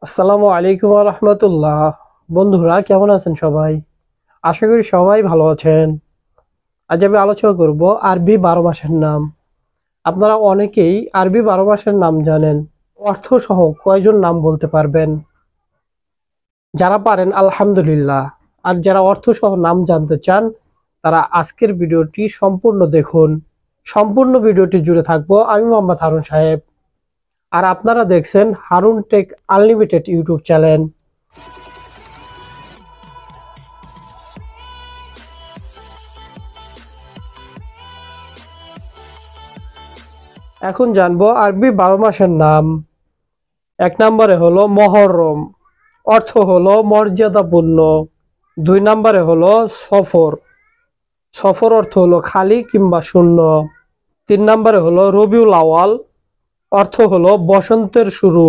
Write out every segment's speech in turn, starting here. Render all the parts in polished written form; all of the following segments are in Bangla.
আসসালামু আলাইকুম ওয়া রাহমাতুল্লাহ। বন্ধুরা কেমন আছেন সবাই? আশা করি সবাই ভালো আছেন। আজ আমি আলোচনা করব আরবি 12 মাসের নাম। আপনারা অনেকেই আরবি 12 মাসের নাম জানেন। অর্থ সহ কয়জন নাম বলতে পারবেন? যারা পারেন আলহামদুলিল্লাহ। আর যারা অর্থ সহ নাম জানতে চান তারা আজকের ভিডিওটি সম্পূর্ণ দেখুন। সম্পূর্ণ ভিডিওটি জুড়ে থাকবো আমি মোহাম্মদ হারুন সাহেব। আর আপনারা দেখছেন Harun take unlimited YouTube channel. এখন জানবো আরবি 12 মাসের নাম। 1 নম্বরে হলো মহররম, অর্থ হলো মর্যাদাপূর্ণ। 2 নম্বরে হলো সফর, সফর অর্থ হলো খালি কিংবা শূন্য। 3 নম্বরে হলো রবিউল আওয়াল, অর্থ হলো বসন্তের শুরু।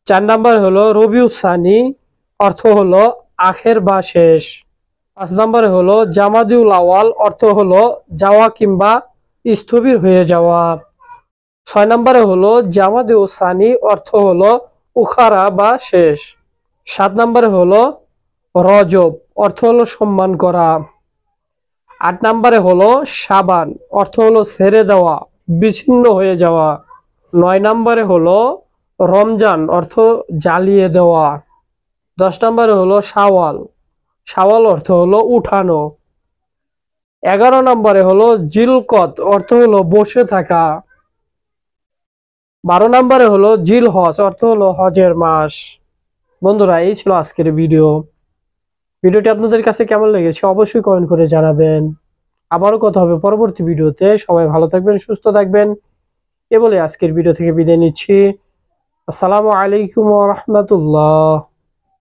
4 নম্বরে হলো রবিউস সানি, অর্থ হলো আখের বা শেষ। 5 নম্বরে হলো জামাদিউল আওয়াল, অর্থ হলো যাওয়া কিংবা স্থবির হয়ে যাওয়া। 6 নম্বরে হলো জামাদিউ সানি, অর্থ হলো উখারা বা শেষ। 7 নম্বরে হলো রজব, অর্থ হলো সম্মান করা। 8 নম্বরে হলো শাবান, অর্থ হলো ছেড়ে দেওয়া, বিচ্ছিন্ন হয়ে যাওয়া। 9 নম্বরে হলো রমজান, অর্থ জ্বালিয়ে দেওয়া। 10 নম্বরে হলো শাওয়াল, শাওয়াল অর্থ হলো উঠানো। 11 নম্বরে হলো জিলকদ, অর্থ হলো বসে থাকা। 12 নম্বরে হলো জিল হজ, অর্থ হলো হজের মাস। বন্ধুরা এই ছিল আজকের ভিডিওটি আপনাদের কাছে কেমন লেগেছে অবশ্যই কমেন্ট করে জানাবেন। আবারও কথা হবে পরবর্তী ভিডিওতে। সবাই ভালো থাকবেন, সুস্থ থাকবেন। এ বলে আজকের ভিডিও থেকে বিদায় নিচ্ছি। আসসালামু আলাইকুম ওয়া রাহমাতুল্লাহ।